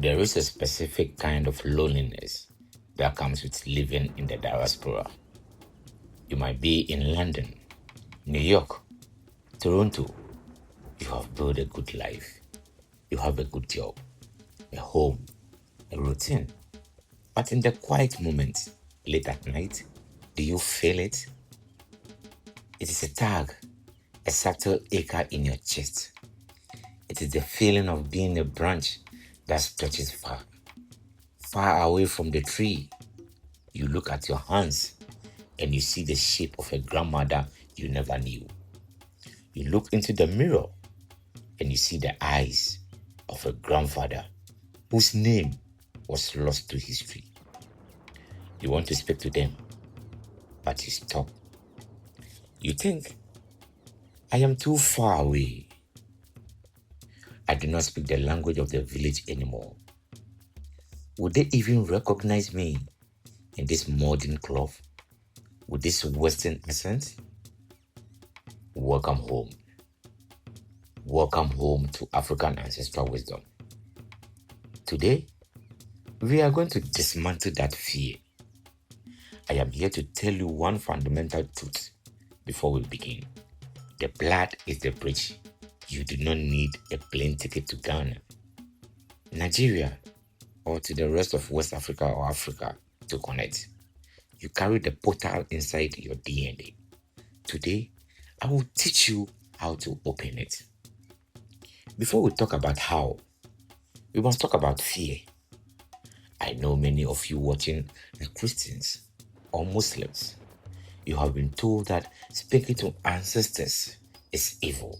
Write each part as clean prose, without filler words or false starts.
There is a specific kind of loneliness that comes with living in the diaspora. You might be in London, New York, Toronto. You have built a good life. You have a good job, a home, a routine. But in the quiet moments, late at night, do you feel it? It is a tug, a subtle ache in your chest. It is the feeling of being a branch that stretches far, far away from the tree. You look at your hands and you see the shape of a grandmother you never knew. You look into the mirror and you see the eyes of a grandfather whose name was lost to history. You want to speak to them, but you stop. You think, I am too far away. I do not speak the language of the village anymore. Would they even recognize me in this modern cloth with this Western accent? Welcome home. Welcome home to African ancestral wisdom. Today, we are going to dismantle that fear. I am here to tell you one fundamental truth before we begin. The blood is the bridge. You do not need a plane ticket to Ghana, Nigeria, or to the rest of West Africa or Africa to connect. You carry the portal inside your DNA. Today, I will teach you how to open it. Before we talk about how, we must talk about fear. I know many of you watching are Christians or Muslims. You have been told that speaking to ancestors is evil,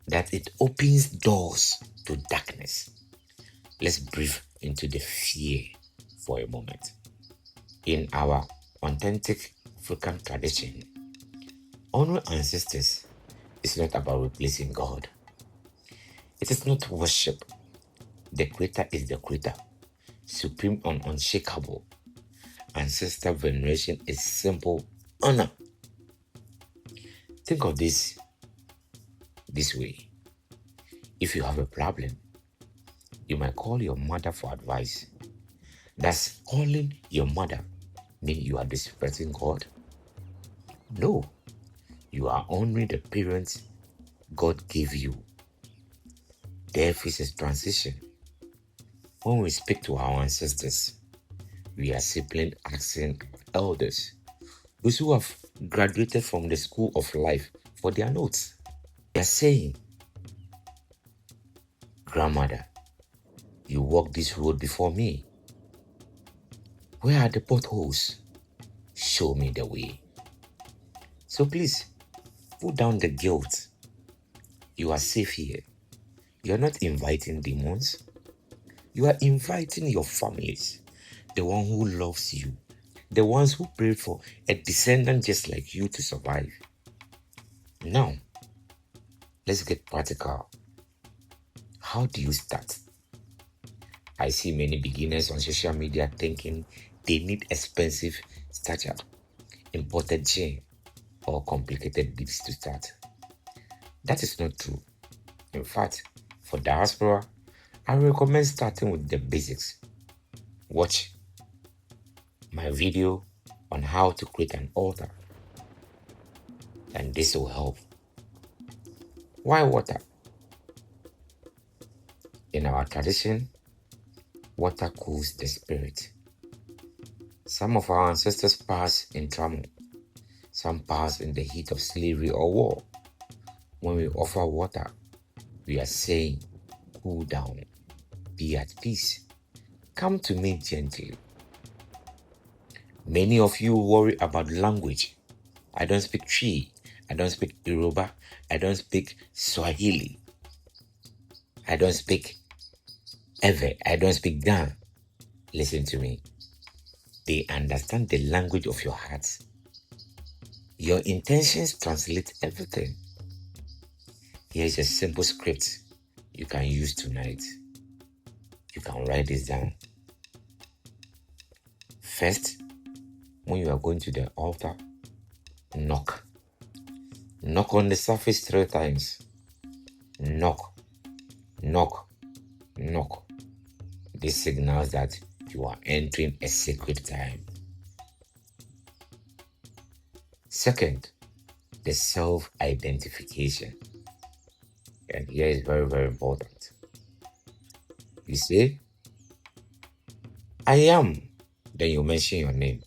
that it opens doors to darkness. Let's breathe into the fear for a moment. In our authentic African tradition, honoring ancestors is not about replacing God. It is not worship. The Creator is the Creator, supreme and unshakable. Ancestral veneration is simple honor. Think of this way. If you have a problem, you might call your mother for advice. Does calling your mother mean you are disrespecting God? No. You are honoring the parents God gave you. Death is a transition. When we speak to our ancestors, we are simply asking elders, those who have graduated from the school of life, for their notes. They are saying, Grandmother, you walked this road before me. Where are the potholes? Show me the way. So please, put down the guilt. You are safe here. You are not inviting demons. You are inviting your families, the one who loves you, the ones who prayed for a descendant just like you to survive. Now, let's get practical. How do you start? I see many beginners on social media thinking they need expensive startup, imported gin, or complicated beats to start. That is not true. In fact, for diaspora, I recommend starting with the basics. Watch my video on how to create an altar, and this will help. Why water? In our tradition, water cools the spirit. Some of our ancestors passed in trauma. Some passed in the heat of slavery or war. When we offer water, we are saying, cool down, be at peace, come to me gently. Many of you worry about language. I don't speak Twi, I don't speak Yoruba, I don't speak Swahili, I don't speak Ewe, I don't speak Dan. Listen to me. They understand the language of your heart. Your intentions translate everything. Here's a simple script you can use tonight. You can write this down. First, when you are going to the altar, knock. Knock on the surface 3 times. Knock, knock, knock. This signals that you are entering a sacred time. Second, the self-identification. And here is very, very important. You say, I am. Then you mention your name.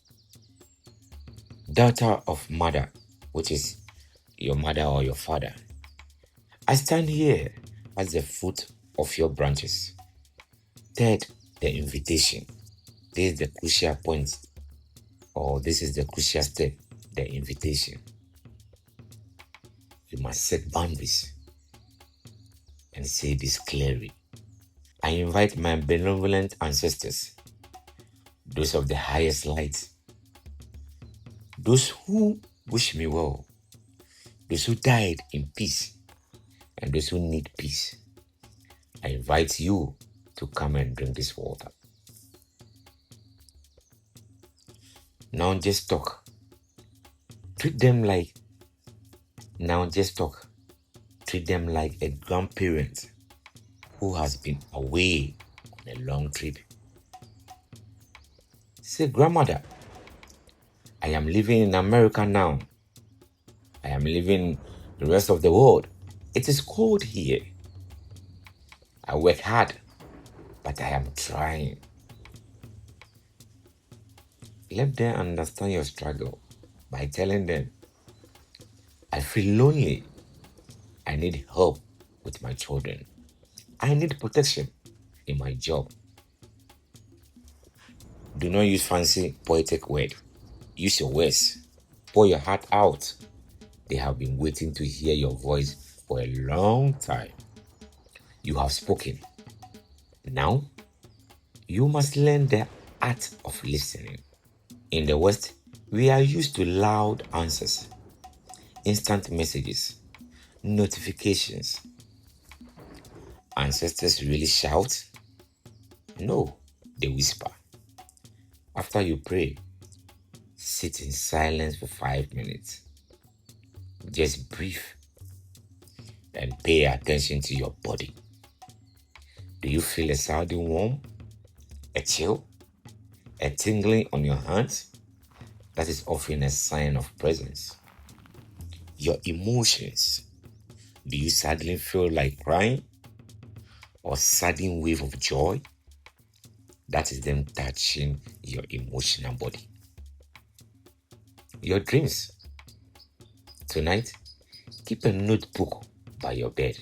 Daughter of mother, which is your mother or your father. I stand here at the foot of your branches. Third, the invitation. This is the crucial point, or this is the crucial step, the invitation. You must set boundaries and say this clearly. I invite my benevolent ancestors, those of the highest light, those who wish me well, those who died in peace, and those who need peace. I invite you to come and drink this water. Now just talk. Treat them like a grandparent who has been away on a long trip. Say, grandmother, I am living in America now. I am living the rest of the world. It is cold here. I work hard, but I am trying. Let them understand your struggle by telling them, I feel lonely. I need help with my children. I need protection in my job. Do not use fancy poetic words. Use your words. Pour your heart out. They have been waiting to hear your voice for a long time. You have spoken. Now, you must learn the art of listening. In the West, we are used to loud answers, instant messages, notifications. Ancestors really shout? No, they whisper. After you pray, sit in silence for 5 minutes. Just breathe and pay attention to your body. Do you feel a sudden warmth, a chill, a tingling on your hands? That is often a sign of presence. Your emotions. Do you suddenly feel like crying? Or sudden wave of joy? That is them touching your emotional body. Your dreams. Tonight, keep a notebook by your bed.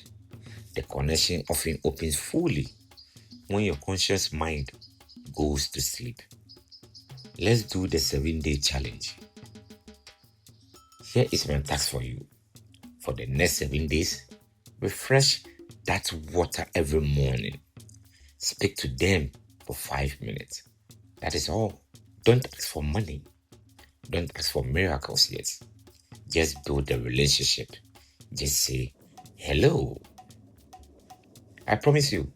The connection often opens fully when your conscious mind goes to sleep. Let's do the 7-day challenge. Here is my task for you. For the next 7 days, refresh that water every morning. Speak to them for 5 minutes. That is all. Don't ask for money. Don't ask for miracles yet. Just build the relationship. Just say, hello. I promise you,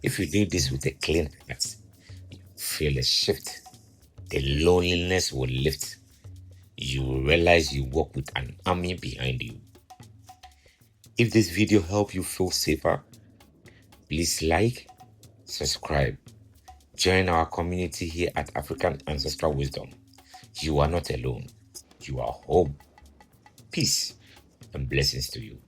if you do this with a clean heart, you feel a shift. The loneliness will lift. You will realize you walk with an army behind you. If this video helped you feel safer, please like, subscribe, join our community here at African Ancestral Wisdom. You are not alone. You are home. Peace and blessings to you.